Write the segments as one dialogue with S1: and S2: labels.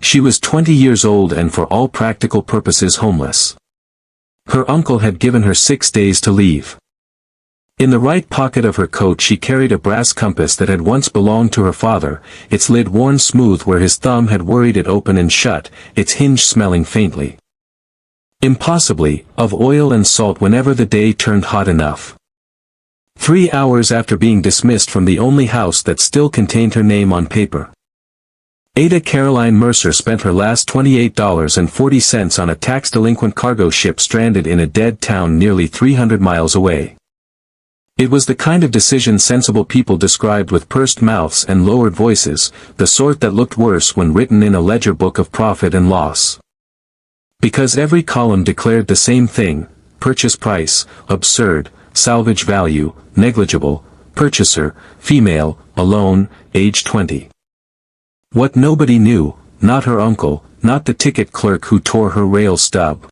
S1: She was 20 years old and for all practical purposes homeless. Her uncle had given her 6 days to leave. In the right pocket of her coat she carried a brass compass that had once belonged to her father, its lid worn smooth where his thumb had worried it open and shut, its hinge smelling faintly, impossibly, of oil and salt whenever the day turned hot enough. 3 hours after being dismissed from the only house that still contained her name on paper, Ada Caroline Mercer spent her last $28.40 on a tax-delinquent cargo ship stranded in a dead town nearly 300 miles away. It was the kind of decision sensible people described with pursed mouths and lowered voices, the sort that looked worse when written in a ledger book of profit and loss. Because every column declared the same thing: purchase price, absurd, salvage value, negligible, purchaser, female, alone, age 20. What nobody knew, not her uncle, not the ticket clerk who tore her rail stub,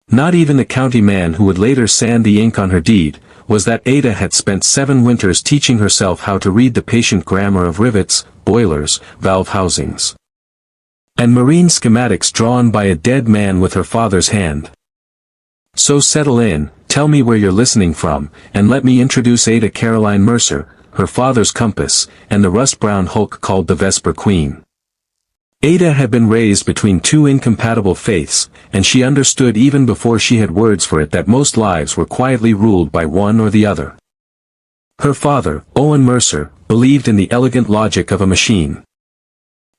S1: not even the county man who would later sand the ink on her deed, was that Ada had spent 7 winters teaching herself how to read the patient grammar of rivets, boilers, valve housings, and marine schematics drawn by a dead man with her father's hand. So settle in, tell me where you're listening from, and let me introduce Ada Caroline Mercer, her father's compass, and the rust-brown hulk called the Vesper Queen. Ada had been raised between 2 incompatible faiths, and she understood even before she had words for it that most lives were quietly ruled by one or the other. Her father, Owen Mercer, believed in the elegant logic of a machine.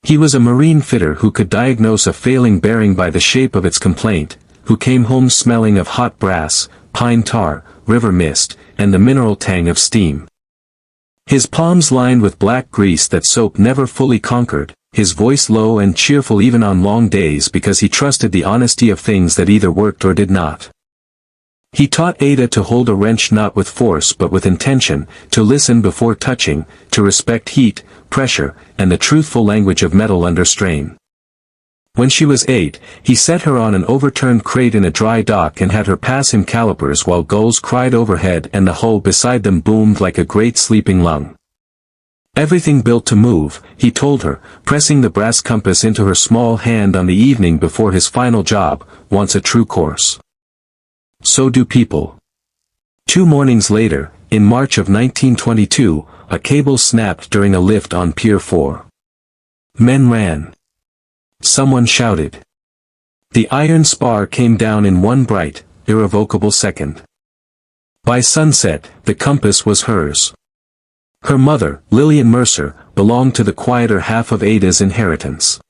S1: He was a marine fitter who could diagnose a failing bearing by the shape of its complaint, who came home smelling of hot brass, pine tar, river mist, and the mineral tang of steam. His palms lined with black grease that soap never fully conquered, his voice low and cheerful even on long days because he trusted the honesty of things that either worked or did not. He taught Ada to hold a wrench not with force but with intention, to listen before touching, to respect heat, pressure, and the truthful language of metal under strain. When she was 8, he set her on an overturned crate in a dry dock and had her pass him calipers while gulls cried overhead and the hull beside them boomed like a great sleeping lung. Everything built to move, he told her, pressing the brass compass into her small hand on the evening before his final job, wants a true course. So do people. 2 mornings later, in March of 1922, a cable snapped during a lift on Pier 4. Men ran. Someone shouted. The iron spar came down in one bright, irrevocable second. By sunset, the compass was hers. Her mother, Lillian Mercer, belonged to the quieter half of Ada's inheritance.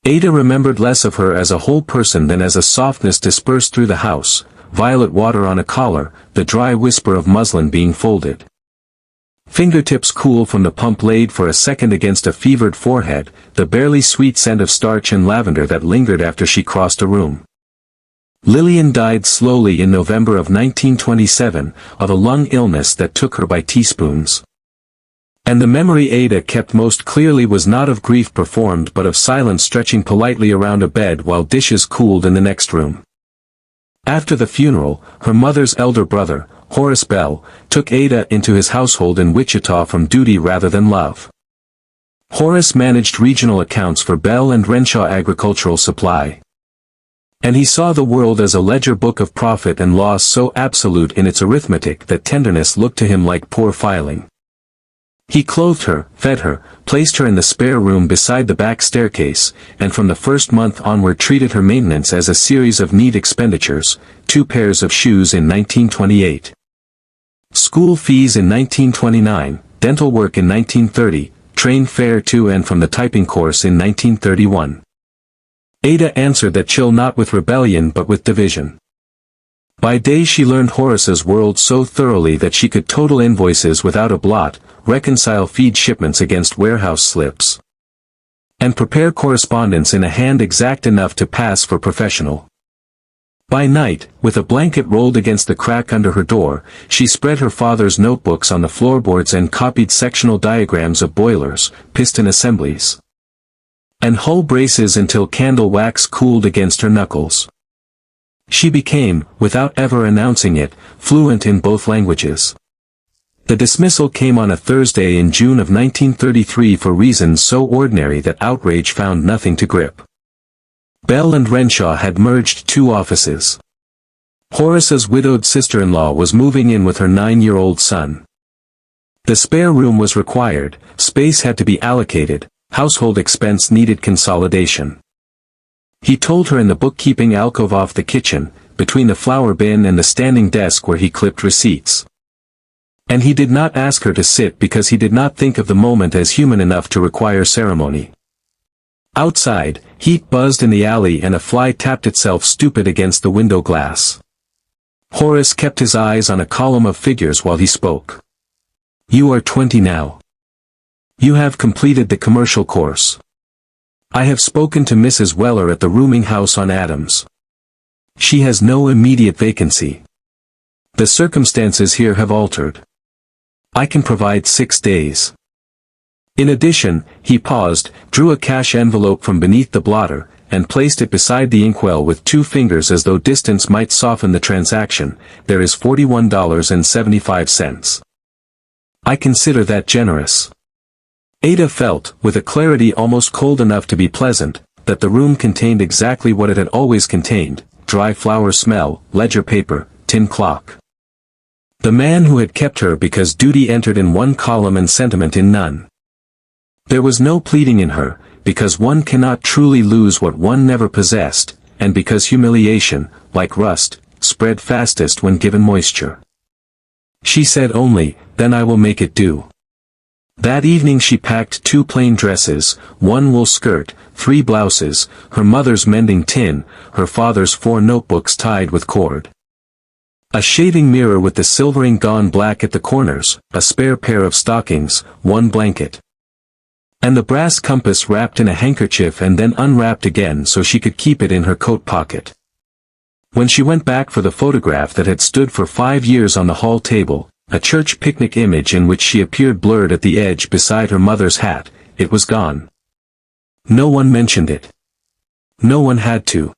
S1: Ada remembered less of her as a whole person than as a softness dispersed through the house, violet water on a collar, the dry whisper of muslin being folded. Fingertips cool from the pump laid for a second against a fevered forehead, the barely sweet scent of starch and lavender that lingered after she crossed a room. Lillian died slowly in November of 1927, of a lung illness that took her by teaspoons. And the memory Ada kept most clearly was not of grief performed but of silence stretching politely around a bed while dishes cooled in the next room. After the funeral, her mother's elder brother, Horace Bell, took Ada into his household in Wichita from duty rather than love. Horace managed regional accounts for Bell and Renshaw Agricultural Supply. And he saw the world as a ledger book of profit and loss so absolute in its arithmetic that tenderness looked to him like poor filing. He clothed her, fed her, placed her in the spare room beside the back staircase, and from the first month onward treated her maintenance as a series of neat expenditures: 2 pairs of shoes in 1928. School fees in 1929, dental work in 1930, train fare to and from the typing course in 1931. Ada answered that chill not with rebellion but with division. By day she learned Horace's world so thoroughly that she could total invoices without a blot, reconcile feed shipments against warehouse slips, and prepare correspondence in a hand exact enough to pass for professional. By night, with a blanket rolled against the crack under her door, she spread her father's notebooks on the floorboards and copied sectional diagrams of boilers, piston assemblies, and hull braces until candle wax cooled against her knuckles. She became, without ever announcing it, fluent in both languages. The dismissal came on a Thursday in June of 1933 for reasons so ordinary that outrage found nothing to grip. Bell and Renshaw had merged two offices. Horace's widowed sister-in-law was moving in with her 9-year-old son. The spare room was required, space had to be allocated, household expense needed consolidation. He told her in the bookkeeping alcove off the kitchen, between the flour bin and the standing desk where he clipped receipts. And he did not ask her to sit because he did not think of the moment as human enough to require ceremony. Outside, heat buzzed in the alley and a fly tapped itself stupid against the window glass. Horace kept his eyes on a column of figures while he spoke. You are 20 now. You have completed the commercial course. I have spoken to Mrs. Weller at the rooming house on Adams. She has no immediate vacancy. The circumstances here have altered. I can provide 6 days. In addition, he paused, drew a cash envelope from beneath the blotter, and placed it beside the inkwell with 2 fingers as though distance might soften the transaction. There is $41.75. I consider that generous. Ada felt, with a clarity almost cold enough to be pleasant, that the room contained exactly what it had always contained: dry flour smell, ledger paper, tin clock. The man who had kept her because duty entered in one column and sentiment in none. There was no pleading in her, because one cannot truly lose what one never possessed, and because humiliation, like rust, spread fastest when given moisture. She said only, "Then I will make it do." That evening she packed 2 plain dresses, 1 wool skirt, 3 blouses, her mother's mending tin, her father's 4 notebooks tied with cord. A shaving mirror with the silvering gone black at the corners, a spare pair of stockings, 1 blanket. And the brass compass wrapped in a handkerchief and then unwrapped again so she could keep it in her coat pocket. When she went back for the photograph that had stood for 5 years on the hall table, a church picnic image in which she appeared blurred at the edge beside her mother's hat, it was gone. No one mentioned it. No one had to.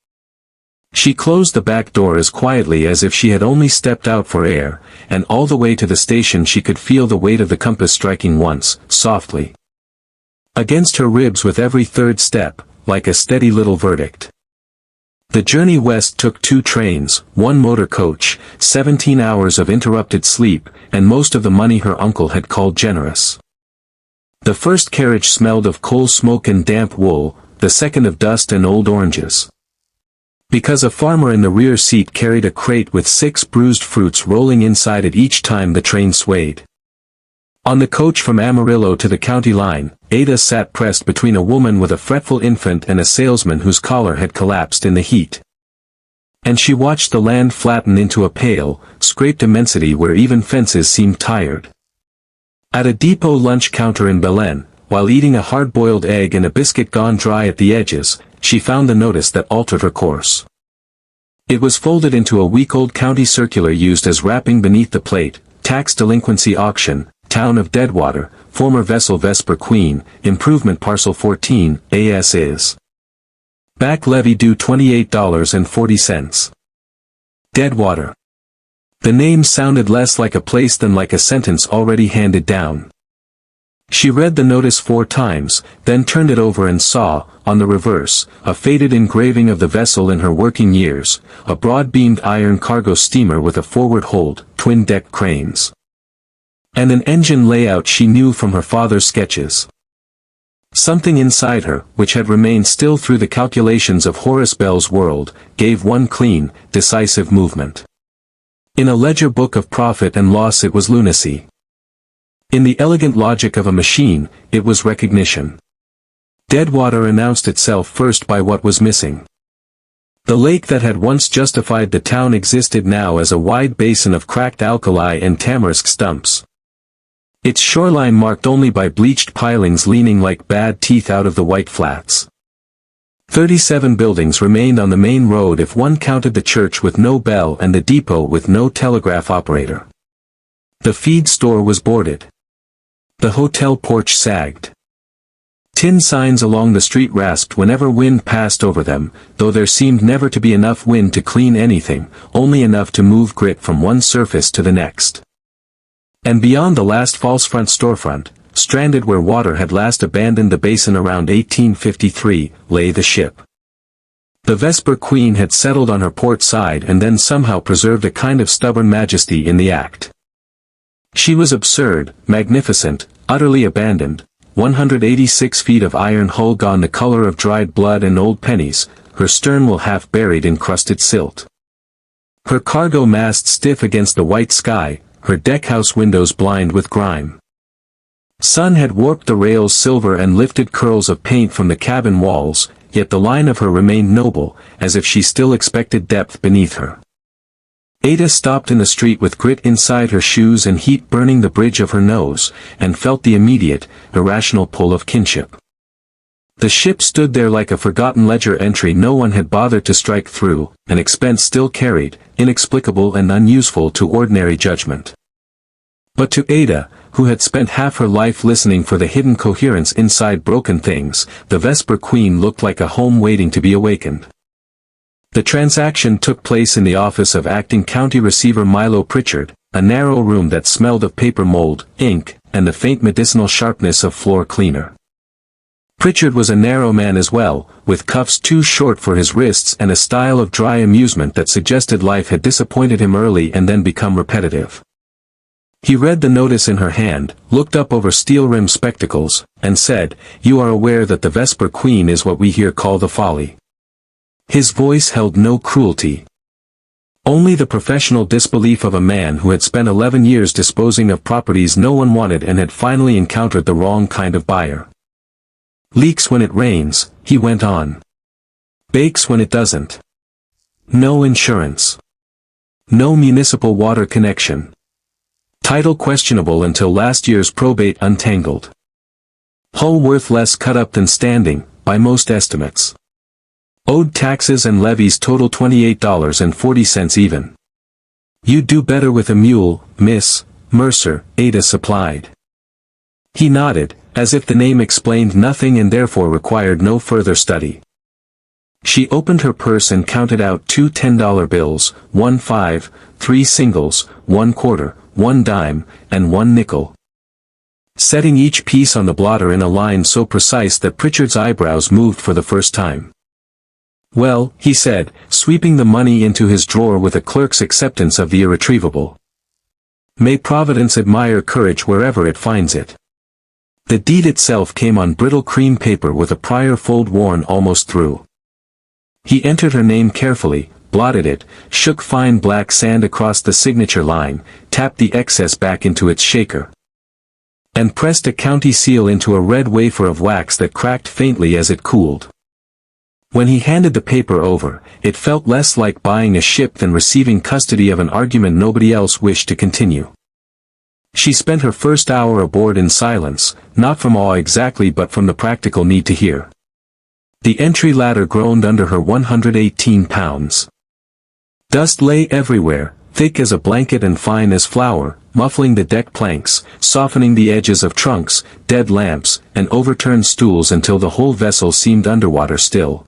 S1: She closed the back door as quietly as if she had only stepped out for air, and all the way to the station she could feel the weight of the compass striking once, softly, against her ribs with every third step, like a steady little verdict. The journey west took 2 trains, 1 motor coach, 17 hours of interrupted sleep, and most of the money her uncle had called generous. The first carriage smelled of coal smoke and damp wool, the second of dust and old oranges. Because a farmer in the rear seat carried a crate with 6 bruised fruits rolling inside it each time the train swayed. On the coach from Amarillo to the county line, Ada sat pressed between a woman with a fretful infant and a salesman whose collar had collapsed in the heat. And she watched the land flatten into a pale, scraped immensity where even fences seemed tired. At a depot lunch counter in Belen, while eating a hard-boiled egg and a biscuit gone dry at the edges, she found the notice that altered her course. It was folded into a week-old county circular used as wrapping beneath the plate: tax delinquency auction, Town of Deadwater, former vessel Vesper Queen, improvement parcel 14, AS is. Back levy due $28.40. Deadwater. The name sounded less like a place than like a sentence already handed down. She read the notice 4 times, then turned it over and saw, on the reverse, a faded engraving of the vessel in her working years, a broad-beamed iron cargo steamer with a forward hold, twin-deck cranes. And an engine layout she knew from her father's sketches. Something inside her, which had remained still through the calculations of Horace Bell's world, gave one clean, decisive movement. In a ledger book of profit and loss it was lunacy. In the elegant logic of a machine, it was recognition. Deadwater announced itself first by what was missing. The lake that had once justified the town existed now as a wide basin of cracked alkali and tamarisk stumps. Its shoreline marked only by bleached pilings leaning like bad teeth out of the white flats. 37 buildings remained on the main road if one counted the church with no bell and the depot with no telegraph operator. The feed store was boarded. The hotel porch sagged. Tin signs along the street rasped whenever wind passed over them, though there seemed never to be enough wind to clean anything, only enough to move grit from one surface to the next. And beyond the last false front storefront, stranded where water had last abandoned the basin around 1853, lay the ship. The Vesper Queen had settled on her port side and then somehow preserved a kind of stubborn majesty in the act. She was absurd, magnificent, utterly abandoned, 186 feet of iron hull gone the color of dried blood and old pennies, her stern wheel half buried in crusted silt. Her cargo mast stiff against the white sky, her deckhouse windows blind with grime. Sun had warped the rails silver and lifted curls of paint from the cabin walls, yet the line of her remained noble, as if she still expected depth beneath her. Ada stopped in the street with grit inside her shoes and heat burning the bridge of her nose, and felt the immediate, irrational pull of kinship. The ship stood there like a forgotten ledger entry no one had bothered to strike through, an expense still carried, inexplicable and unuseful to ordinary judgment. But to Ada, who had spent half her life listening for the hidden coherence inside broken things, the Vesper Queen looked like a home waiting to be awakened. The transaction took place in the office of Acting County Receiver Milo Pritchard, a narrow room that smelled of paper mold, ink, and the faint medicinal sharpness of floor cleaner. Pritchard was a narrow man as well, with cuffs too short for his wrists and a style of dry amusement that suggested life had disappointed him early and then become repetitive. He read the notice in her hand, looked up over steel-rimmed spectacles, and said, "You are aware that the Vesper Queen is what we here call the Folly." His voice held no cruelty. Only the professional disbelief of a man who had spent 11 years disposing of properties no one wanted and had finally encountered the wrong kind of buyer. "Leaks when it rains," he went on. "Bakes when it doesn't. No insurance. No municipal water connection. Title questionable until last year's probate untangled. Hull worth less cut up than standing, by most estimates. Owed taxes and levies total $28.40 even. You'd do better with a mule, Miss Mercer," Ada supplied. He nodded, as if the name explained nothing and therefore required no further study. She opened her purse and counted out 2 $10 bills, 1 5, 3 singles, 1 quarter, 1 dime, and 1 nickel. Setting each piece on the blotter in a line so precise that Pritchard's eyebrows moved for the first time. "Well," he said, sweeping the money into his drawer with a clerk's acceptance of the irretrievable. "May Providence admire courage wherever it finds it." The deed itself came on brittle cream paper with a prior fold worn almost through. He entered her name carefully, blotted it, shook fine black sand across the signature line, tapped the excess back into its shaker, and pressed a county seal into a red wafer of wax that cracked faintly as it cooled. When he handed the paper over, it felt less like buying a ship than receiving custody of an argument nobody else wished to continue. She spent her first hour aboard in silence, not from awe exactly but from the practical need to hear. The entry ladder groaned under her 118 pounds. Dust lay everywhere, thick as a blanket and fine as flour, muffling the deck planks, softening the edges of trunks, dead lamps, and overturned stools until the whole vessel seemed underwater still.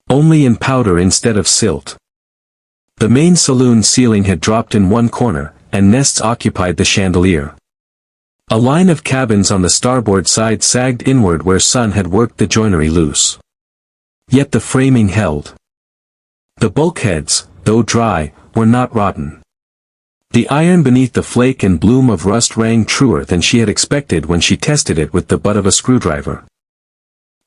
S1: Only in powder instead of silt. The main saloon ceiling had dropped in one corner, and nests occupied the chandelier. A line of cabins on the starboard side sagged inward where Sun had worked the joinery loose. Yet the framing held. The bulkheads, though dry, were not rotten. The iron beneath the flake and bloom of rust rang truer than she had expected when she tested it with the butt of a screwdriver.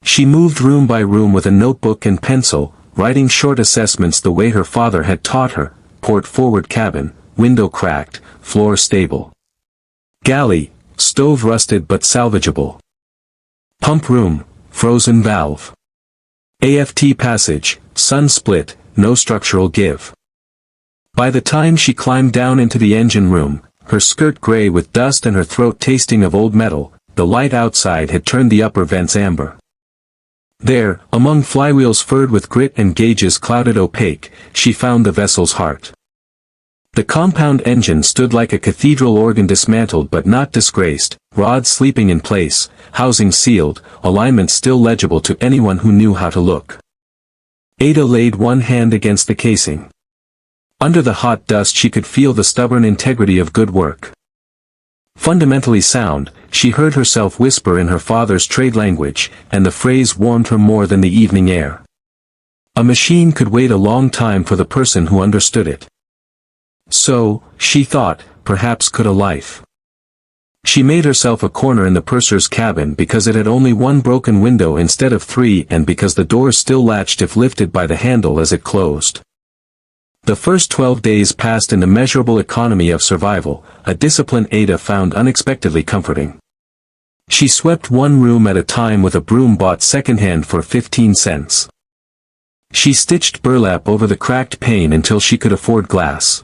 S1: She moved room by room with a notebook and pencil, writing short assessments the way her father had taught her: port forward cabin, window cracked, floor stable. Galley, stove rusted but salvageable. Pump room, frozen valve. AFT passage, sun split, no structural give. By the time she climbed down into the engine room, her skirt gray with dust and her throat tasting of old metal, the light outside had turned the upper vents amber. There, among flywheels furred with grit and gauges clouded opaque, she found the vessel's heart. The compound engine stood like a cathedral organ dismantled but not disgraced, rods sleeping in place, housing sealed, alignment still legible to anyone who knew how to look. Ada laid one hand against the casing. Under the hot dust she could feel the stubborn integrity of good work. Fundamentally sound, she heard herself whisper in her father's trade language, and the phrase warmed her more than the evening air. A machine could wait a long time for the person who understood it. So, she thought, perhaps could a life. She made herself a corner in the purser's cabin because it had only one broken window instead of 3 and because the door still latched if lifted by the handle as it closed. The first 12 days passed in the measurable economy of survival, a discipline Ada found unexpectedly comforting. She swept one room at a time with a broom bought secondhand for 15 cents. She stitched burlap over the cracked pane until she could afford glass.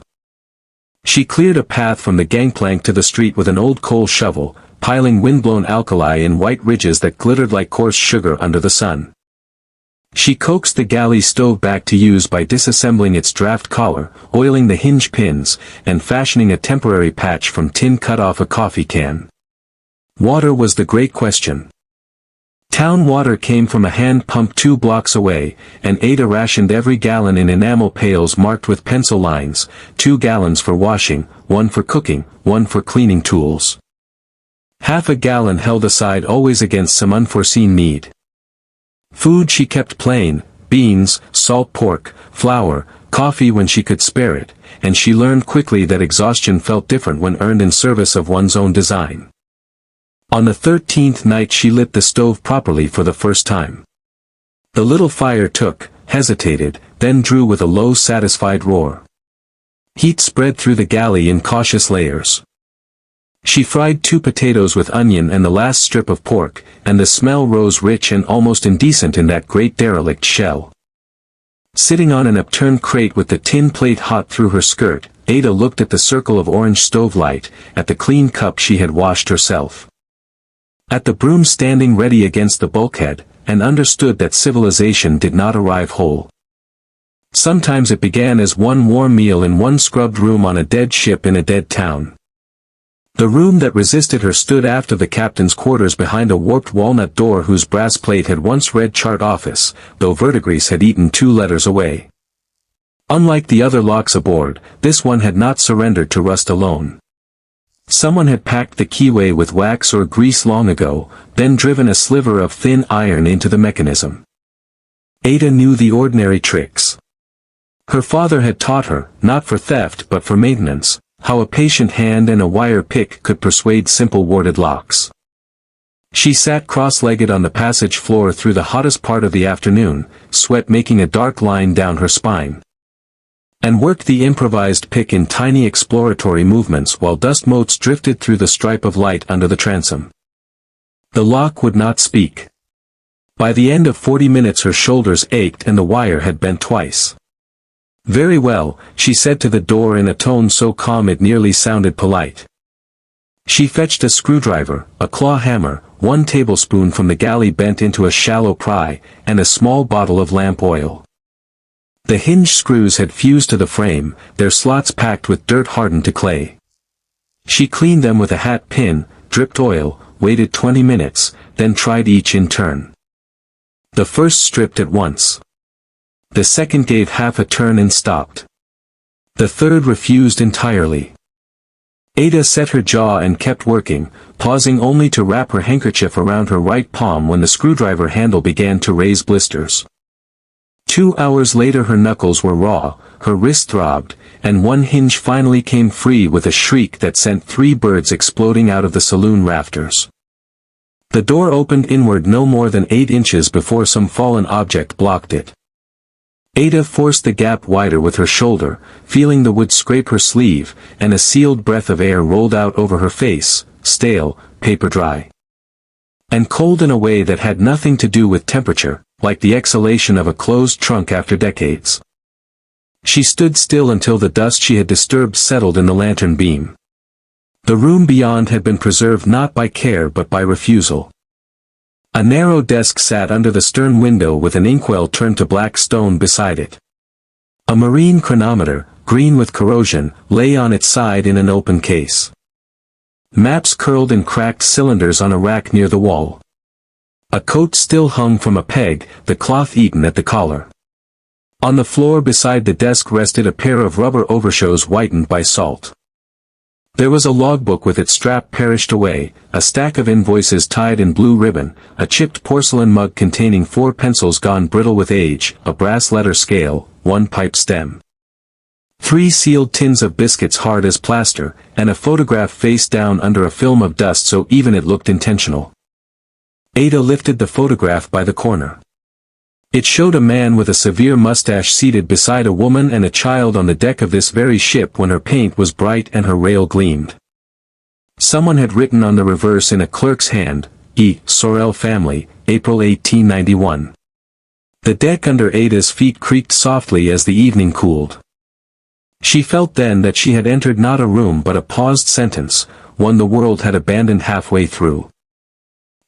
S1: She cleared a path from the gangplank to the street with an old coal shovel, piling windblown alkali in white ridges that glittered like coarse sugar under the sun. She coaxed the galley stove back to use by disassembling its draft collar, oiling the hinge pins, and fashioning a temporary patch from tin cut off a coffee can. Water was the great question. Town water came from a hand pump 2 blocks away, and Ada rationed every gallon in enamel pails marked with pencil lines, 2 gallons for washing, 1 for cooking, 1 for cleaning tools. Half a gallon held aside always against some unforeseen need. Food she kept plain, beans, salt pork, flour, coffee when she could spare it, and she learned quickly that exhaustion felt different when earned in service of one's own design. On the 13th night she lit the stove properly for the first time. The little fire took, hesitated, then drew with a low satisfied roar. Heat spread through the galley in cautious layers. She fried 2 potatoes with onion and the last strip of pork, and the smell rose rich and almost indecent in that great derelict shell. Sitting on an upturned crate with the tin plate hot through her skirt, Ada looked at the circle of orange stove light, at the clean cup she had washed herself, at the broom standing ready against the bulkhead, and understood that civilization did not arrive whole. Sometimes it began as one warm meal in one scrubbed room on a dead ship in a dead town. The room that resisted her stood aft of the captain's quarters behind a warped walnut door whose brass plate had once read chart office, though verdigris had eaten 2 letters away. Unlike the other locks aboard, this one had not surrendered to rust alone. Someone had packed the keyway with wax or grease long ago, then driven a sliver of thin iron into the mechanism. Ada knew the ordinary tricks. Her father had taught her, not for theft but for maintenance, how a patient hand and a wire pick could persuade simple warded locks. She sat cross-legged on the passage floor through the hottest part of the afternoon, sweat making a dark line down her spine, and worked the improvised pick in tiny exploratory movements while dust motes drifted through the stripe of light under the transom. The lock would not speak. By the end of 40 minutes her shoulders ached and the wire had bent twice. "Very well," she said to the door in a tone so calm it nearly sounded polite. She fetched a screwdriver, a claw hammer, 1 tablespoon from the galley bent into a shallow pry, and a small bottle of lamp oil. The hinge screws had fused to the frame, their slots packed with dirt hardened to clay. She cleaned them with a hat pin, dripped oil, waited 20 minutes, then tried each in turn. The first stripped at once. The second gave half a turn and stopped. The third refused entirely. Ada set her jaw and kept working, pausing only to wrap her handkerchief around her right palm when the screwdriver handle began to raise blisters. 2 hours later her knuckles were raw, her wrist throbbed, and one hinge finally came free with a shriek that sent 3 birds exploding out of the saloon rafters. The door opened inward no more than 8 inches before some fallen object blocked it. Ada forced the gap wider with her shoulder, feeling the wood scrape her sleeve, and a sealed breath of air rolled out over her face, stale, paper dry, and cold in a way that had nothing to do with temperature, like the exhalation of a closed trunk after decades. She stood still until the dust she had disturbed settled in the lantern beam. The room beyond had been preserved not by care but by refusal. A narrow desk sat under the stern window with an inkwell turned to black stone beside it. A marine chronometer, green with corrosion, lay on its side in an open case. Maps curled in cracked cylinders on a rack near the wall. A coat still hung from a peg, the cloth eaten at the collar. On the floor beside the desk rested a pair of rubber overshoes whitened by salt. There was a logbook with its strap perished away, a stack of invoices tied in blue ribbon, a chipped porcelain mug containing 4 pencils gone brittle with age, a brass letter scale, 1 pipe stem, 3 sealed tins of biscuits hard as plaster, and a photograph face down under a film of dust so even it looked intentional. Ada lifted the photograph by the corner. It showed a man with a severe mustache seated beside a woman and a child on the deck of this very ship when her paint was bright and her rail gleamed. Someone had written on the reverse in a clerk's hand, E. Sorel family, April 1891. The deck under Ada's feet creaked softly as the evening cooled. She felt then that she had entered not a room but a paused sentence, one the world had abandoned halfway through.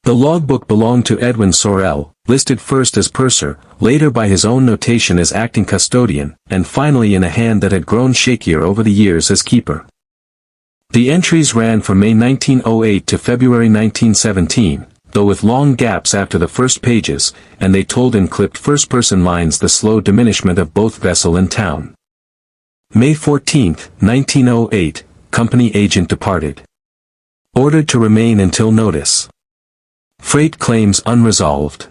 S1: The logbook belonged to Edwin Sorel, listed first as purser, later by his own notation as acting custodian, and finally in a hand that had grown shakier over the years as keeper. The entries ran from May 1908 to February 1917, though with long gaps after the first pages, and they told in clipped first-person lines the slow diminishment of both vessel and town. May 14, 1908, company agent departed. Ordered to remain until notice. Freight claims unresolved.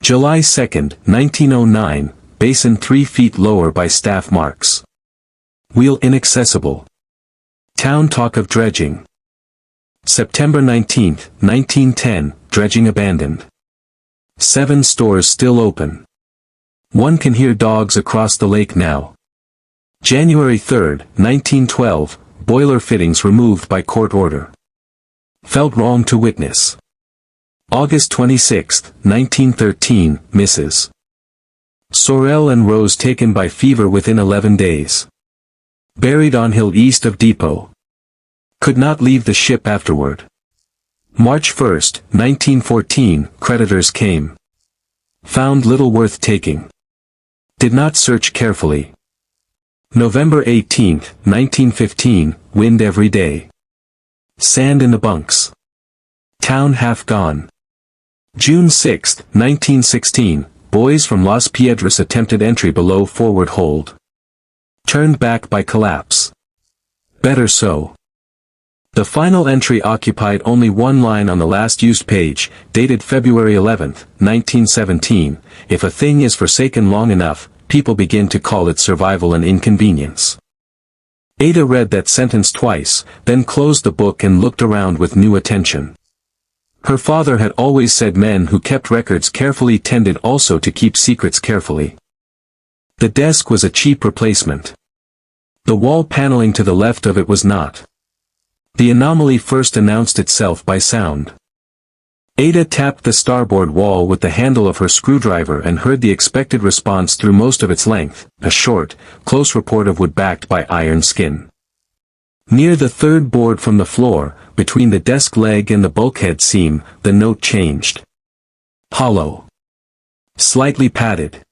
S1: July 2, 1909, basin 3 feet lower by staff marks. Wheel inaccessible. Town talk of dredging. September 19, 1910, dredging abandoned. 7 stores still open. One can hear dogs across the lake now. January 3, 1912, boiler fittings removed by court order. Felt wrong to witness. August 26, 1913, Mrs. Sorel and Rose taken by fever within 11 days. Buried on hill east of depot. Could not leave the ship afterward. March 1, 1914, creditors came. Found little worth taking. Did not search carefully. November 18, 1915, wind every day. Sand in the bunks. Town half gone. June 6, 1916, boys from Las Piedras attempted entry below forward hold. Turned back by collapse. Better so. The final entry occupied only one line on the last used page, dated February 11, 1917, if a thing is forsaken long enough, people begin to call it survival an inconvenience. Ada read that sentence twice, then closed the book and looked around with new attention. Her father had always said men who kept records carefully tended also to keep secrets carefully. The desk was a cheap replacement. The wall paneling to the left of it was not. The anomaly first announced itself by sound. Ada tapped the starboard wall with the handle of her screwdriver and heard the expected response through most of its length, a short, close report of wood backed by iron skin. Near the third board from the floor, between the desk leg and the bulkhead seam, the note changed. Hollow. Slightly padded.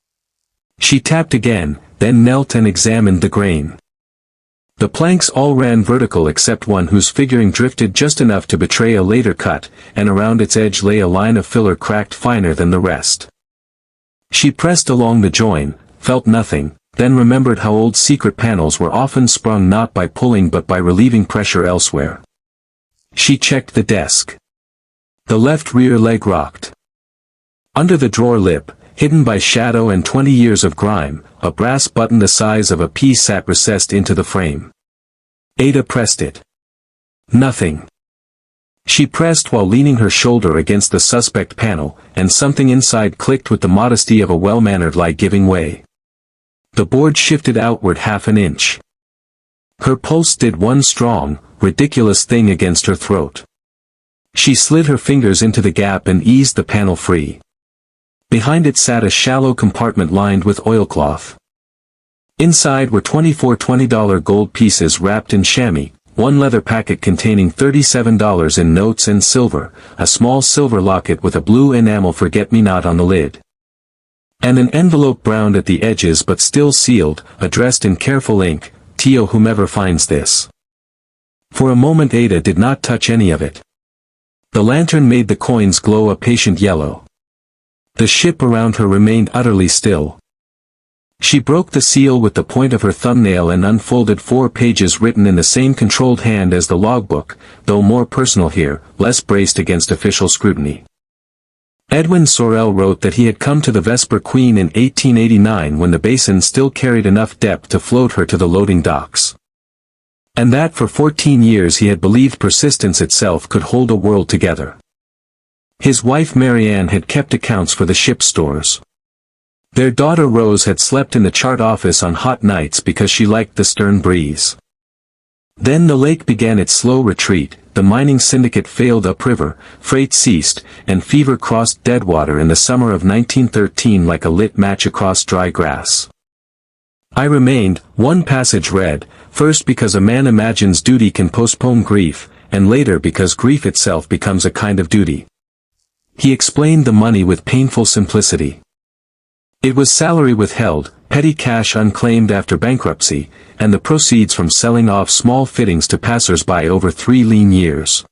S1: She tapped again, then knelt and examined the grain. The planks all ran vertical except one whose figuring drifted just enough to betray a later cut, and around its edge lay a line of filler cracked finer than the rest. She pressed along the join, felt nothing, then remembered how old secret panels were often sprung not by pulling but by relieving pressure elsewhere. She checked the desk. The left rear leg rocked. Under the drawer lip, hidden by shadow and 20 years of grime, a brass button the size of a pea sat recessed into the frame. Ada pressed it. Nothing. She pressed while leaning her shoulder against the suspect panel, and something inside clicked with the modesty of a well-mannered lie giving way. The board shifted outward half an inch. Her pulse did one strong, ridiculous thing against her throat. She slid her fingers into the gap and eased the panel free. Behind it sat a shallow compartment lined with oilcloth. Inside were 24 $20 gold pieces wrapped in chamois, one leather packet containing $37 in notes and silver, a small silver locket with a blue enamel forget-me-not on the lid, and an envelope browned at the edges but still sealed, addressed in careful ink, "Tio whomever finds this." For a moment Ada did not touch any of it. The lantern made the coins glow a patient yellow. The ship around her remained utterly still. She broke the seal with the point of her thumbnail and unfolded 4 pages written in the same controlled hand as the logbook, though more personal here, less braced against official scrutiny. Edwin Sorel wrote that he had come to the Vesper Queen in 1889 when the basin still carried enough depth to float her to the loading docks. And that for 14 years he had believed persistence itself could hold a world together. His wife Marianne had kept accounts for the ship's stores. Their daughter Rose had slept in the chart office on hot nights because she liked the stern breeze. Then the lake began its slow retreat, the mining syndicate failed upriver, freight ceased, and fever crossed Deadwater in the summer of 1913 like a lit match across dry grass. I remained, one passage read, first because a man imagines duty can postpone grief, and later because grief itself becomes a kind of duty. He explained the money with painful simplicity. It was salary withheld, petty cash unclaimed after bankruptcy, and the proceeds from selling off small fittings to passers-by over 3 lean years.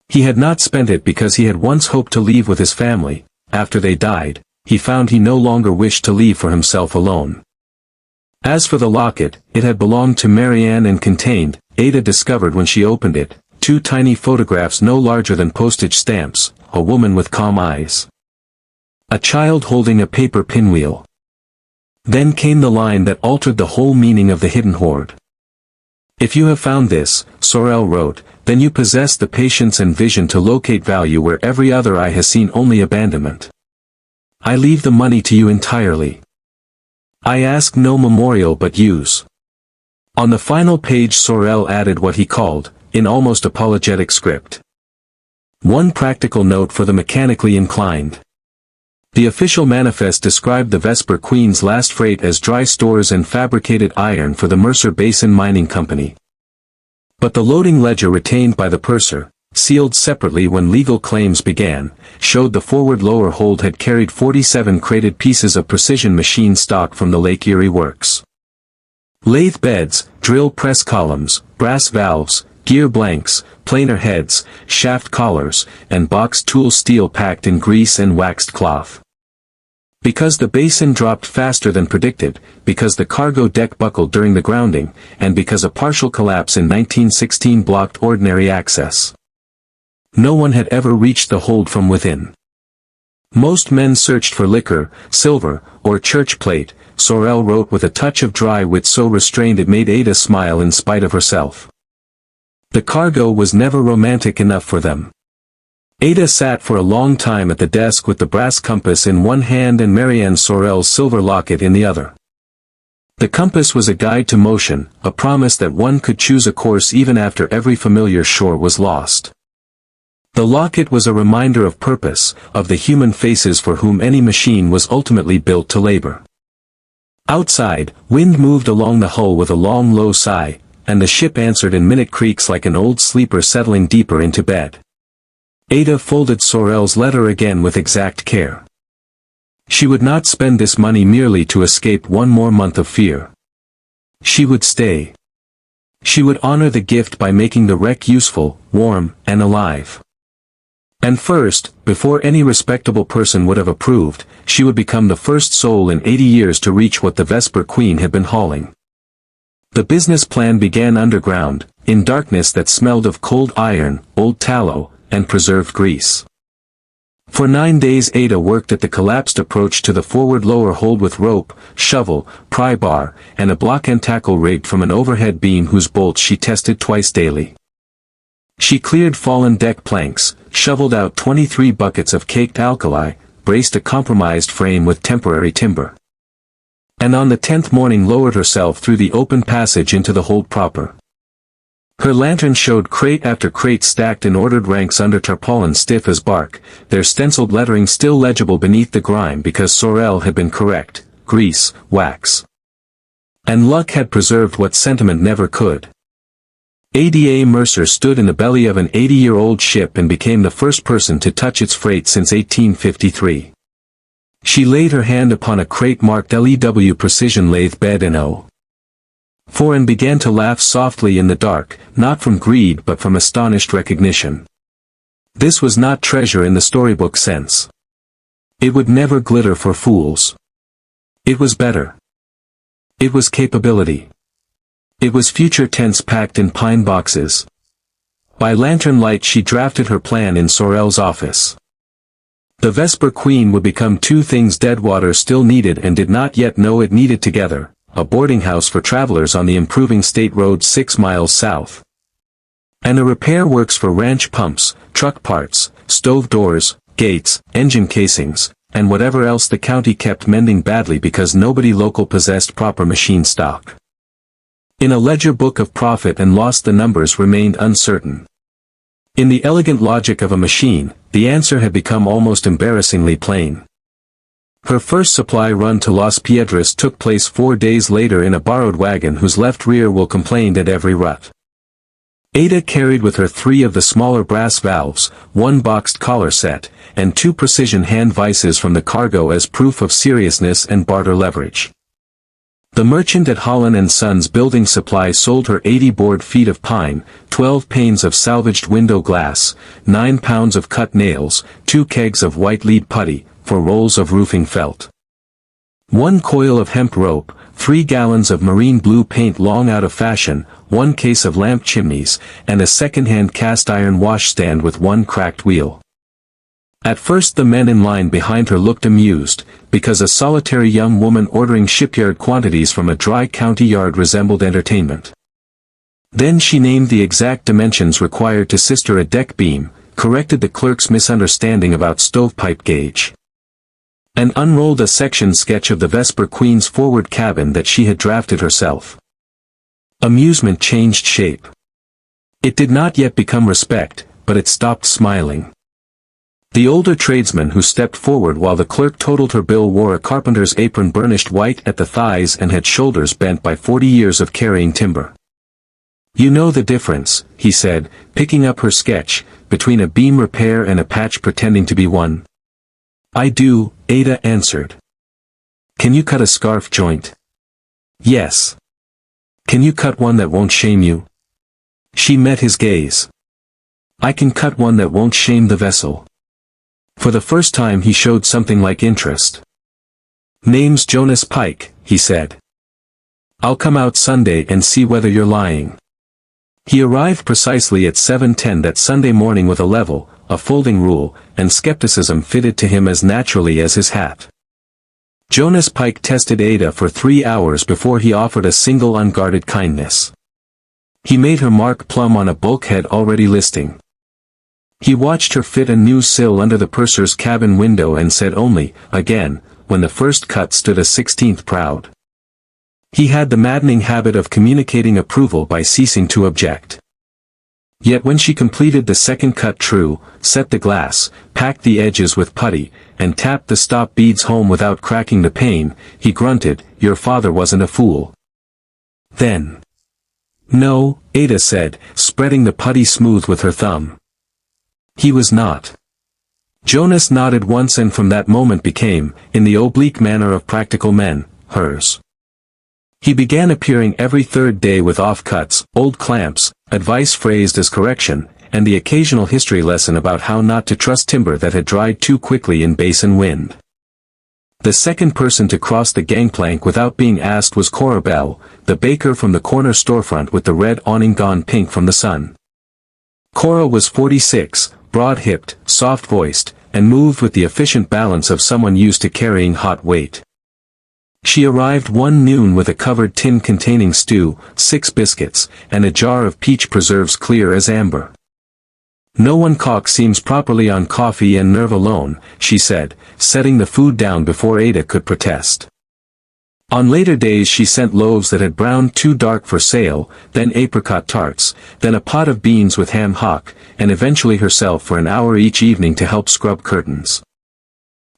S1: He had not spent it because he had once hoped to leave with his family. After they died, he found he no longer wished to leave for himself alone. As for the locket, it had belonged to Marianne and contained, Ada discovered when she opened it, 2 tiny photographs no larger than postage stamps, a woman with calm eyes. A child holding a paper pinwheel. Then came the line that altered the whole meaning of the hidden hoard. If you have found this, Sorel wrote, then you possess the patience and vision to locate value where every other eye has seen only abandonment. I leave the money to you entirely. I ask no memorial but use. On the final page Sorel added what he called, in almost apologetic script, one practical note for the mechanically inclined. The official manifest described the Vesper Queen's last freight as dry stores and fabricated iron for the Mercer Basin Mining Company. But the loading ledger retained by the purser, sealed separately when legal claims began, showed the forward lower hold had carried 47 crated pieces of precision machine stock from the Lake Erie works. Lathe beds, drill press columns, brass valves, gear blanks, planer heads, shaft collars, and box tool steel packed in grease and waxed cloth. Because the basin dropped faster than predicted, because the cargo deck buckled during the grounding, and because a partial collapse in 1916 blocked ordinary access. No one had ever reached the hold from within. Most men searched for liquor, silver, or church plate, Sorel wrote with a touch of dry wit so restrained it made Ada smile in spite of herself. The cargo was never romantic enough for them. Ada sat for a long time at the desk with the brass compass in one hand and Marianne Sorel's silver locket in the other. The compass was a guide to motion, a promise that one could choose a course even after every familiar shore was lost. The locket was a reminder of purpose, of the human faces for whom any machine was ultimately built to labor. Outside, wind moved along the hull with a long low sigh, and the ship answered in minute creaks like an old sleeper settling deeper into bed. Ada folded Sorel's letter again with exact care. She would not spend this money merely to escape one more month of fear. She would stay. She would honor the gift by making the wreck useful, warm, and alive. And first, before any respectable person would have approved, she would become the first soul in 80 years to reach what the Vesper Queen had been hauling. The business plan began underground, in darkness that smelled of cold iron, old tallow, and preserved grease. For 9 days Ada worked at the collapsed approach to the forward lower hold with rope, shovel, pry bar, and a block and tackle rigged from an overhead beam whose bolts she tested twice daily. She cleared fallen deck planks, shoveled out 23 buckets of caked alkali, braced a compromised frame with temporary timber. And on the 10th morning lowered herself through the open passage into the hold proper. Her lantern showed crate after crate stacked in ordered ranks under tarpaulin stiff as bark, their stenciled lettering still legible beneath the grime because Sorel had been correct, grease, wax. And luck had preserved what sentiment never could. Ada Mercer stood in the belly of an 80-year-old ship and became the first person to touch its freight since 1853. She laid her hand upon a crate marked LEW Precision Lathe Bed and and began to laugh softly in the dark, not from greed but from astonished recognition. This was not treasure in the storybook sense. It would never glitter for fools. It was better. It was capability. It was future tense packed in pine boxes. By lantern light she drafted her plan in Sorel's office. The Vesper Queen would become two things Deadwater still needed and did not yet know it needed together: a boarding house for travelers on the improving state road 6 miles south, and a repair works for ranch pumps, truck parts, stove doors, gates, engine casings, and whatever else the county kept mending badly because nobody local possessed proper machine stock. In a ledger book of profit and loss the numbers remained uncertain. In the elegant logic of a machine, the answer had become almost embarrassingly plain. Her first supply run to Las Piedras took place 4 days later in a borrowed wagon whose left rear wheel complained at every rut. Ada carried with her 3 of the smaller brass valves, 1 boxed collar set, and 2 precision hand vices from the cargo as proof of seriousness and barter leverage. The merchant at Holland & Sons Building Supply sold her 80 board feet of pine, 12 panes of salvaged window glass, 9 pounds of cut nails, 2 kegs of white lead putty, 4 rolls of roofing felt, 1 coil of hemp rope, 3 gallons of marine blue paint long out of fashion, 1 case of lamp chimneys, and a second-hand cast-iron washstand with 1 cracked wheel. At first the men in line behind her looked amused, because a solitary young woman ordering shipyard quantities from a dry county yard resembled entertainment. Then she named the exact dimensions required to sister a deck beam, corrected the clerk's misunderstanding about stovepipe gauge, and unrolled a section sketch of the Vesper Queen's forward cabin that she had drafted herself. Amusement changed shape. It did not yet become respect, but it stopped smiling. The older tradesman who stepped forward while the clerk totaled her bill wore a carpenter's apron burnished white at the thighs and had shoulders bent by 40 years of carrying timber. "You know the difference," he said, picking up her sketch, "between a beam repair and a patch pretending to be one?" "I do," Ada answered. "Can you cut a scarf joint?" "Yes." "Can you cut one that won't shame you?" She met his gaze. "I can cut one that won't shame the vessel." For the first time he showed something like interest. "Name's Jonas Pike," he said. "I'll come out Sunday and see whether you're lying." He arrived precisely at 7:10 that Sunday morning with a level, a folding rule, and skepticism fitted to him as naturally as his hat. Jonas Pike tested Ada for 3 hours before he offered a single unguarded kindness. He made her mark plumb on a bulkhead already listing. He watched her fit a new sill under the purser's cabin window and said only, again, when the first cut stood a 16th proud. He had the maddening habit of communicating approval by ceasing to object. Yet when she completed the second cut true, set the glass, packed the edges with putty, and tapped the stop beads home without cracking the pane, he grunted, "Your father wasn't a fool." Then. "No," Ada said, spreading the putty smooth with her thumb. "He was not." Jonas nodded once and from that moment became, in the oblique manner of practical men, hers. He began appearing every 3rd day with off-cuts, old clamps, advice phrased as correction, and the occasional history lesson about how not to trust timber that had dried too quickly in basin wind. The second person to cross the gangplank without being asked was Cora Bell, the baker from the corner storefront with the red awning gone pink from the sun. Cora was 46, broad-hipped, soft-voiced, and moved with the efficient balance of someone used to carrying hot weight. She arrived one noon with a covered tin containing stew, 6 biscuits, and a jar of peach preserves clear as amber. "No one cock seems properly on coffee and nerve alone," she said, setting the food down before Ada could protest. On later days she sent loaves that had browned too dark for sale, then apricot tarts, then a pot of beans with ham hock, and eventually herself for an hour each evening to help scrub curtains.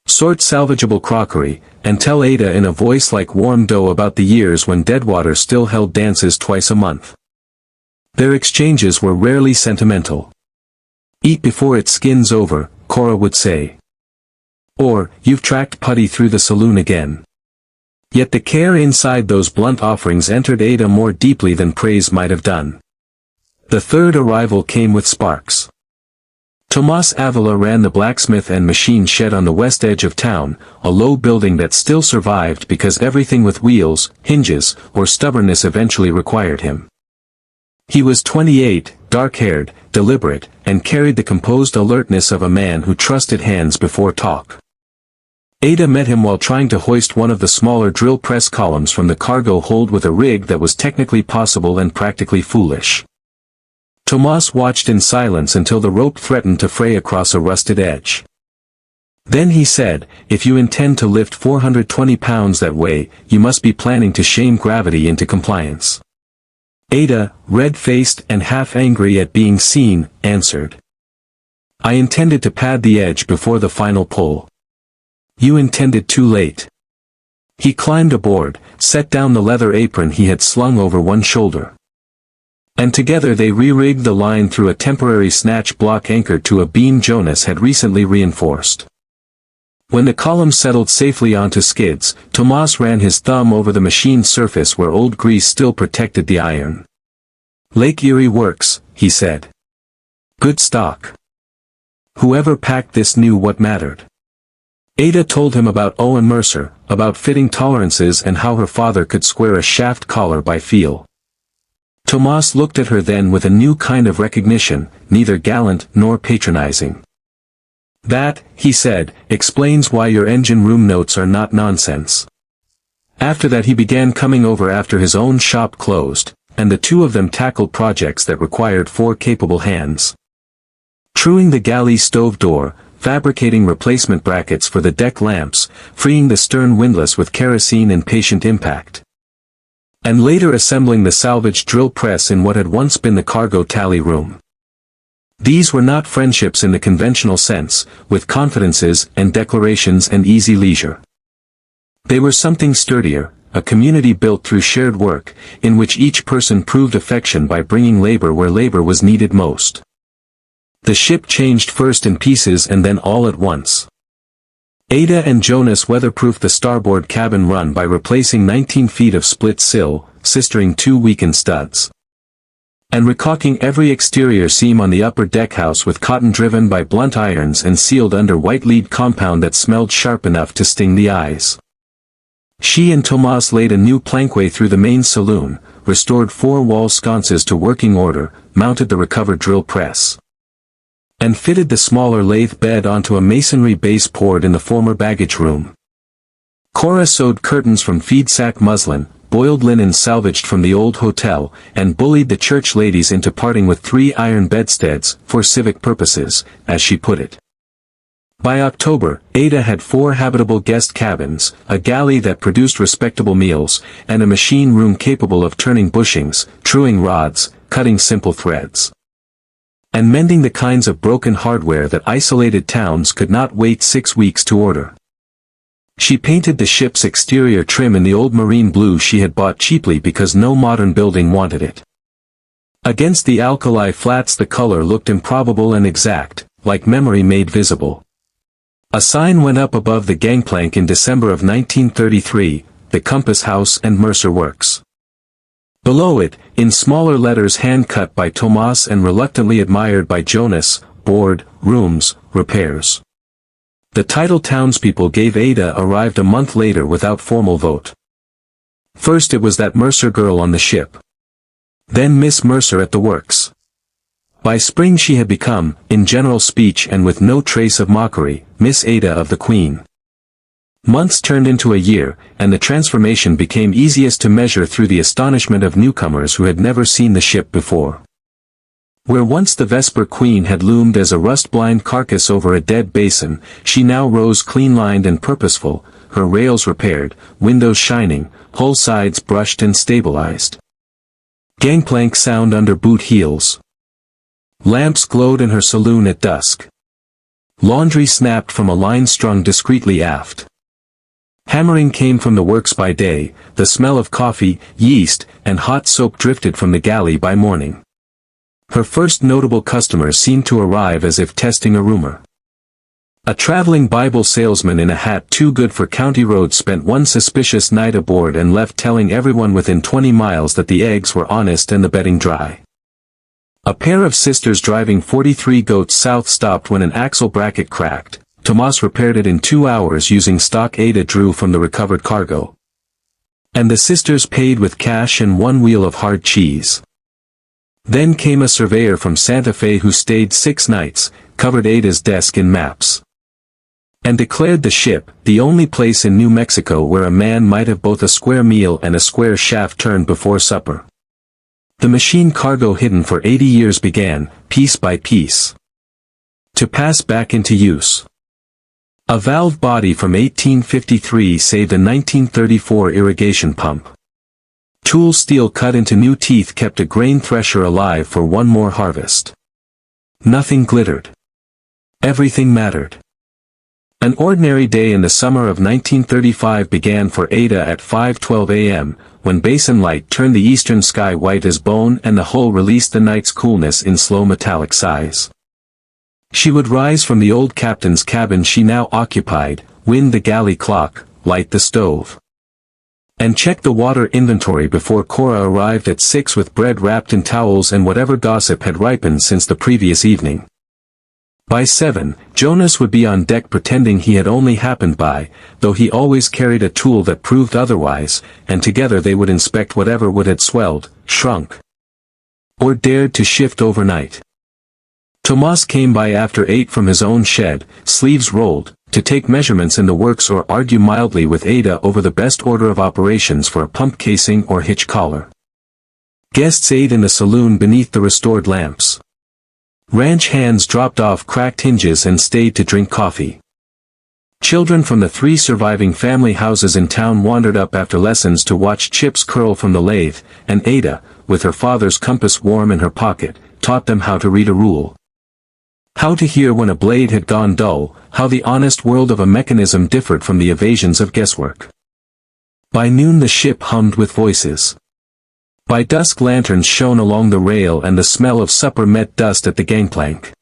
S1: "Sort salvageable crockery, and tell Ada in a voice like warm dough about the years when Deadwater still held dances twice a month." Their exchanges were rarely sentimental. "Eat before it skins over," Cora would say. Or, "You've tracked putty through the saloon again." Yet the care inside those blunt offerings entered Ada more deeply than praise might have done. The third arrival came with sparks. Tomas Avila ran the blacksmith and machine shed on the west edge of town, a low building that still survived because everything with wheels, hinges, or stubbornness eventually required him. He was 28, dark-haired, deliberate, and carried the composed alertness of a man who trusted hands before talk. Ada met him while trying to hoist one of the smaller drill press columns from the cargo hold with a rig that was technically possible and practically foolish. Tomas watched in silence until the rope threatened to fray across a rusted edge. Then he said, "If you intend to lift 420 pounds that way, you must be planning to shame gravity into compliance." Ada, red-faced and half angry at being seen, answered, "I intended to pad the edge before the final pull." "You intended too late." He climbed aboard, set down the leather apron he had slung over one shoulder. And together they re-rigged the line through a temporary snatch block anchored to a beam Jonas had recently reinforced. When the column settled safely onto skids, Tomas ran his thumb over the machine's surface where old grease still protected the iron. "Lake Erie works," he said. "Good stock. Whoever packed this knew what mattered." Ada told him about Owen Mercer, about fitting tolerances and how her father could square a shaft collar by feel. Tomas looked at her then with a new kind of recognition, neither gallant nor patronizing. "That," he said, "explains why your engine room notes are not nonsense." After that he began coming over after his own shop closed, and the two of them tackled projects that required 4 capable hands. Truing the galley stove door, fabricating replacement brackets for the deck lamps, freeing the stern windlass with kerosene and patient impact. And later assembling the salvaged drill press in what had once been the cargo tally room. These were not friendships in the conventional sense, with confidences and declarations and easy leisure. They were something sturdier, a community built through shared work, in which each person proved affection by bringing labor where labor was needed most. The ship changed first in pieces and then all at once. Ada and Jonas weatherproofed the starboard cabin run by replacing 19 feet of split sill, sistering 2 weakened studs. And recalking every exterior seam on the upper deckhouse with cotton driven by blunt irons and sealed under white lead compound that smelled sharp enough to sting the eyes. She and Tomas laid a new plankway through the main saloon, restored 4 wall sconces to working order, mounted the recovered drill press. And fitted the smaller lathe bed onto a masonry base poured in the former baggage room. Cora sewed curtains from feed sack muslin, boiled linen salvaged from the old hotel, and bullied the church ladies into parting with 3 iron bedsteads, for civic purposes, as she put it. By October, Ada had 4 habitable guest cabins, a galley that produced respectable meals, and a machine room capable of turning bushings, truing rods, cutting simple threads. And mending the kinds of broken hardware that isolated towns could not wait 6 weeks to order. She painted the ship's exterior trim in the old marine blue she had bought cheaply because no modern building wanted it. Against the alkali flats the color looked improbable and exact, like memory made visible. A sign went up above the gangplank in December of 1933, "The Compass House and Mercer Works." Below it, in smaller letters hand-cut by Tomas and reluctantly admired by Jonas, "Board, rooms, repairs." The title townspeople gave Ada arrived a month later without formal vote. First it was that Mercer girl on the ship. Then Miss Mercer at the works. By spring she had become, in general speech and with no trace of mockery, Miss Ada of the Queen. Months turned into a year, and the transformation became easiest to measure through the astonishment of newcomers who had never seen the ship before. Where once the Vesper Queen had loomed as a rust-blind carcass over a dead basin, she now rose clean-lined and purposeful, her rails repaired, windows shining, hull sides brushed and stabilized. Gangplank sound under boot heels. Lamps glowed in her saloon at dusk. Laundry snapped from a line strung discreetly aft. Hammering came from the works by day, the smell of coffee, yeast, and hot soap drifted from the galley by morning. Her first notable customers seemed to arrive as if testing a rumor. A traveling Bible salesman in a hat too good for county roads spent one suspicious night aboard and left telling everyone within 20 miles that the eggs were honest and the bedding dry. A pair of sisters driving 43 goats south stopped when an axle bracket cracked. Tomas repaired it in 2 hours using stock Ada drew from the recovered cargo. And the sisters paid with cash and 1 wheel of hard cheese. Then came a surveyor from Santa Fe who stayed 6 nights, covered Ada's desk in maps, and declared the ship the only place in New Mexico where a man might have both a square meal and a square shaft turned before supper. The machine cargo hidden for 80 years began, piece by piece, to pass back into use. A valve body from 1853 saved a 1934 irrigation pump. Tool steel cut into new teeth kept a grain thresher alive for one more harvest. Nothing glittered. Everything mattered. An ordinary day in the summer of 1935 began for Ada at 5:12 a.m., when basin light turned the eastern sky white as bone and the hull released the night's coolness in slow metallic sighs. She would rise from the old captain's cabin she now occupied, wind the galley clock, light the stove, and check the water inventory before Cora arrived at 6 with bread wrapped in towels and whatever gossip had ripened since the previous evening. By 7, Jonas would be on deck pretending he had only happened by, though he always carried a tool that proved otherwise, and together they would inspect whatever would had swelled, shrunk, or dared to shift overnight. Tomas came by after 8 from his own shed, sleeves rolled, to take measurements in the works or argue mildly with Ada over the best order of operations for a pump casing or hitch collar. Guests ate in the saloon beneath the restored lamps. Ranch hands dropped off cracked hinges and stayed to drink coffee. Children from the 3 surviving family houses in town wandered up after lessons to watch chips curl from the lathe, and Ada, with her father's compass warm in her pocket, taught them how to read a rule. How to hear when a blade had gone dull, how the honest world of a mechanism differed from the evasions of guesswork. By noon the ship hummed with voices. By dusk lanterns shone along the rail and the smell of supper met dust at the gangplank.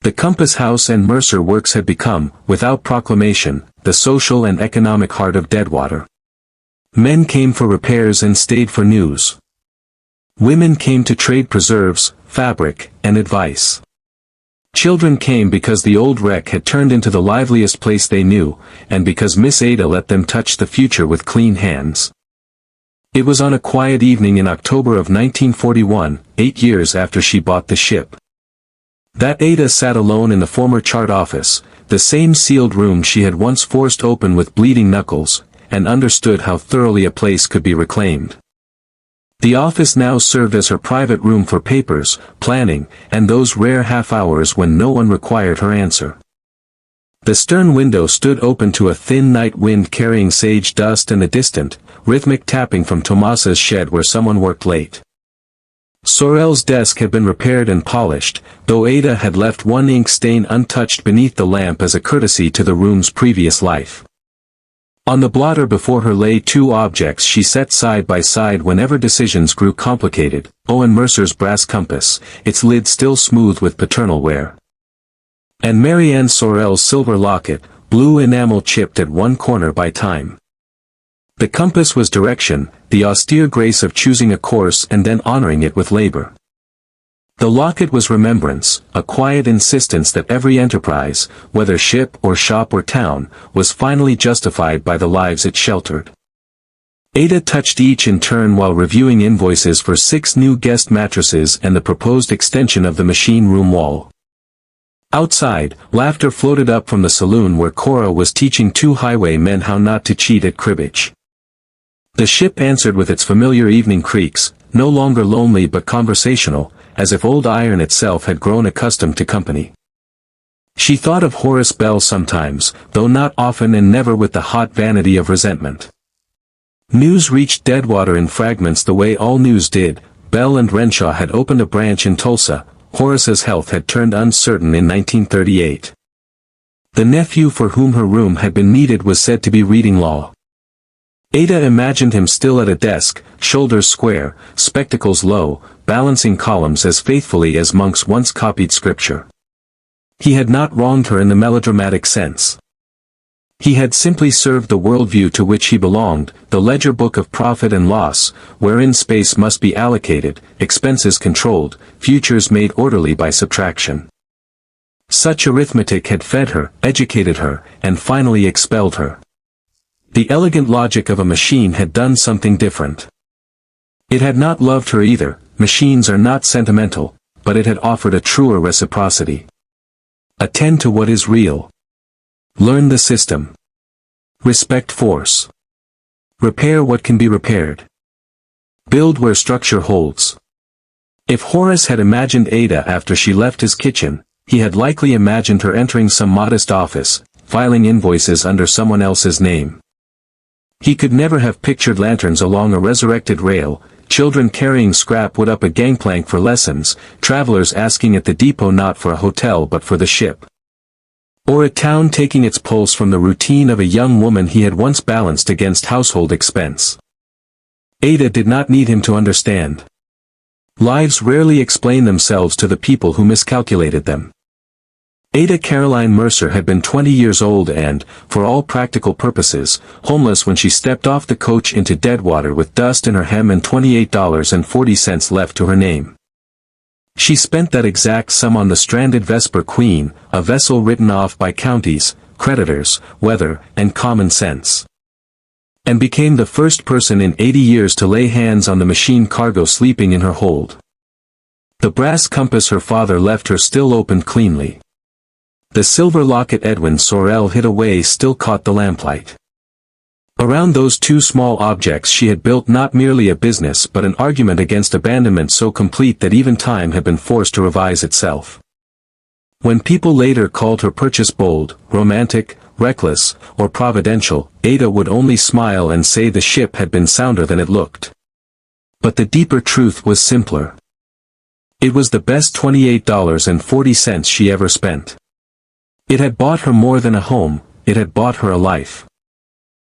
S1: The Compass House and Mercer Works had become, without proclamation, the social and economic heart of Deadwater. Men came for repairs and stayed for news. Women came to trade preserves, fabric, and advice. Children came because the old wreck had turned into the liveliest place they knew, and because Miss Ada let them touch the future with clean hands. It was on a quiet evening in October of 1941, 8 years after she bought the ship, that Ada sat alone in the former chart office, the same sealed room she had once forced open with bleeding knuckles, and understood how thoroughly a place could be reclaimed. The office now served as her private room for papers, planning, and those rare half-hours when no one required her answer. The stern window stood open to a thin night wind carrying sage dust and the distant, rhythmic tapping from Tomas's shed where someone worked late. Sorel's desk had been repaired and polished, though Ada had left one ink stain untouched beneath the lamp as a courtesy to the room's previous life. On the blotter before her lay 2 objects she set side by side whenever decisions grew complicated: Owen Mercer's brass compass, its lid still smooth with paternal wear, and Marianne Sorel's silver locket, blue enamel chipped at one corner by time. The compass was direction, the austere grace of choosing a course and then honoring it with labor. The locket was remembrance, a quiet insistence that every enterprise, whether ship or shop or town, was finally justified by the lives it sheltered. Ada touched each in turn while reviewing invoices for 6 new guest mattresses and the proposed extension of the machine room wall. Outside, laughter floated up from the saloon where Cora was teaching 2 highwaymen how not to cheat at cribbage. The ship answered with its familiar evening creaks, no longer lonely but conversational, as if old iron itself had grown accustomed to company. She thought of Horace Bell sometimes, though not often and never with the hot vanity of resentment. News reached Deadwater in fragments the way all news did. Bell and Renshaw had opened a branch in Tulsa. Horace's health had turned uncertain in 1938. The nephew for whom her room had been needed was said to be reading law. Ada imagined him still at a desk, shoulders square, spectacles low, balancing columns as faithfully as monks once copied scripture. He had not wronged her in the melodramatic sense. He had simply served the worldview to which he belonged, the ledger book of profit and loss, wherein space must be allocated, expenses controlled, futures made orderly by subtraction. Such arithmetic had fed her, educated her, and finally expelled her. The elegant logic of a machine had done something different. It had not loved her either. Machines are not sentimental, but it had offered a truer reciprocity. Attend to what is real. Learn the system. Respect force. Repair what can be repaired. Build where structure holds. If Horace had imagined Ada after she left his kitchen, he had likely imagined her entering some modest office, filing invoices under someone else's name. He could never have pictured lanterns along a resurrected rail, children carrying scrap wood up a gangplank for lessons, travelers asking at the depot not for a hotel but for the ship. Or a town taking its pulse from the routine of a young woman he had once balanced against household expense. Ada did not need him to understand. Lives rarely explain themselves to the people who miscalculated them. Ada Caroline Mercer had been 20 years old and, for all practical purposes, homeless when she stepped off the coach into Deadwater with dust in her hem and $28.40 left to her name. She spent that exact sum on the stranded Vesper Queen, a vessel written off by counties, creditors, weather, and common sense. And became the first person in 80 years to lay hands on the machine cargo sleeping in her hold. The brass compass her father left her still opened cleanly. The silver locket Edwin Sorel hid away still caught the lamplight. Around those two small objects she had built not merely a business but an argument against abandonment so complete that even time had been forced to revise itself. When people later called her purchase bold, romantic, reckless, or providential, Ada would only smile and say the ship had been sounder than it looked. But the deeper truth was simpler. It was the best $28.40 she ever spent. It had bought her more than a home, it had bought her a life.